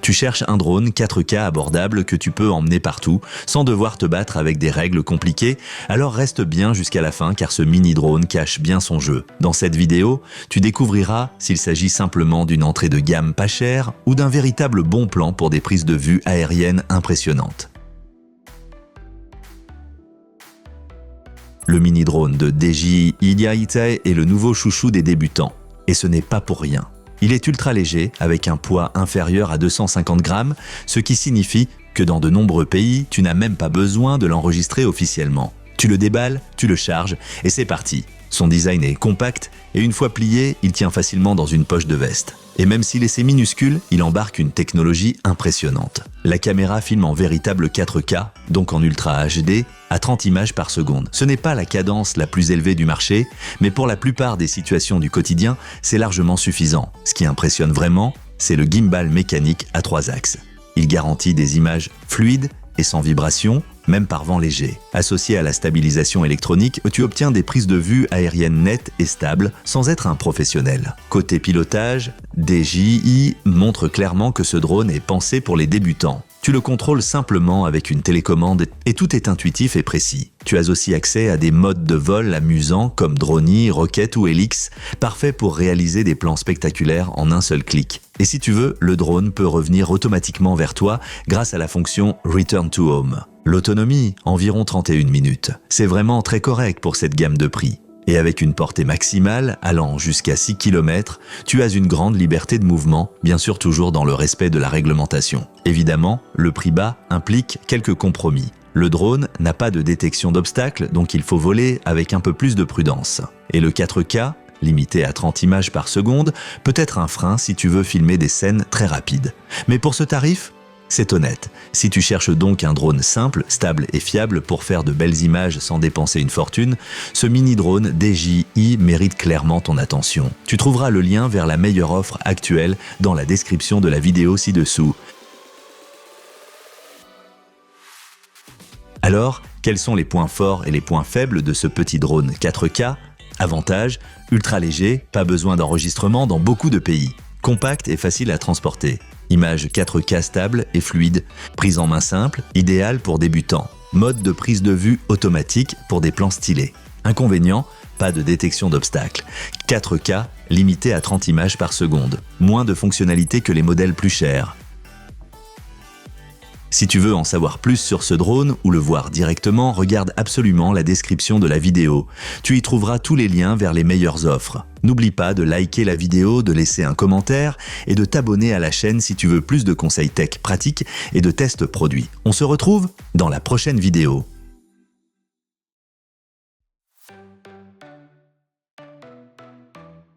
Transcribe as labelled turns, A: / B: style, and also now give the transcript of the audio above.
A: Tu cherches un drone 4K abordable que tu peux emmener partout sans devoir te battre avec des règles compliquées, alors reste bien jusqu'à la fin car ce mini-drone cache bien son jeu. Dans cette vidéo, tu découvriras s'il s'agit simplement d'une entrée de gamme pas chère ou d'un véritable bon plan pour des prises de vue aériennes impressionnantes. Le mini-drone de DJI Insight est le nouveau chouchou des débutants. Et ce n'est pas pour rien. Il est ultra léger, avec un poids inférieur à 250 grammes, ce qui signifie que dans de nombreux pays, tu n'as même pas besoin de l'enregistrer officiellement. Tu le déballes, tu le charges, et c'est parti. Son design est compact, et une fois plié, il tient facilement dans une poche de veste. Et même s'il est assez minuscule, il embarque une technologie impressionnante. La caméra filme en véritable 4K, donc en Ultra HD, à 30 images par seconde. Ce n'est pas la cadence la plus élevée du marché, mais pour la plupart des situations du quotidien, c'est largement suffisant. Ce qui impressionne vraiment, c'est le gimbal mécanique à 3 axes. Il garantit des images fluides et sans vibration, même par vent léger. Associé à la stabilisation électronique, tu obtiens des prises de vue aériennes nettes et stables sans être un professionnel. Côté pilotage, DJI montre clairement que ce drone est pensé pour les débutants. Tu le contrôles simplement avec une télécommande et tout est intuitif et précis. Tu as aussi accès à des modes de vol amusants comme Droni, Rocket ou Helix, parfaits pour réaliser des plans spectaculaires en un seul clic. Et si tu veux, le drone peut revenir automatiquement vers toi grâce à la fonction Return to Home. L'autonomie, environ 31 minutes. C'est vraiment très correct pour cette gamme de prix. Et avec une portée maximale, allant jusqu'à 6 km, tu as une grande liberté de mouvement, bien sûr toujours dans le respect de la réglementation. Évidemment, le prix bas implique quelques compromis. Le drone n'a pas de détection d'obstacles, donc il faut voler avec un peu plus de prudence. Et le 4K, limité à 30 images par seconde, peut être un frein si tu veux filmer des scènes très rapides. Mais pour ce tarif, c'est honnête. Si tu cherches donc un drone simple, stable et fiable pour faire de belles images sans dépenser une fortune, ce mini-drone DJI mérite clairement ton attention. Tu trouveras le lien vers la meilleure offre actuelle dans la description de la vidéo ci-dessous. Alors, quels sont les points forts et les points faibles de ce petit drone 4K? Avantage, ultra léger, pas besoin d'enregistrement dans beaucoup de pays. Compact et facile à transporter. Image 4K stable et fluide. Prise en main simple, idéal pour débutants. Mode de prise de vue automatique pour des plans stylés. Inconvénient, pas de détection d'obstacles. 4K, limité à 30 images par seconde. Moins de fonctionnalités que les modèles plus chers. Si tu veux en savoir plus sur ce drone ou le voir directement, regarde absolument la description de la vidéo. Tu y trouveras tous les liens vers les meilleures offres. N'oublie pas de liker la vidéo, de laisser un commentaire et de t'abonner à la chaîne si tu veux plus de conseils tech pratiques et de tests produits. On se retrouve dans la prochaine vidéo.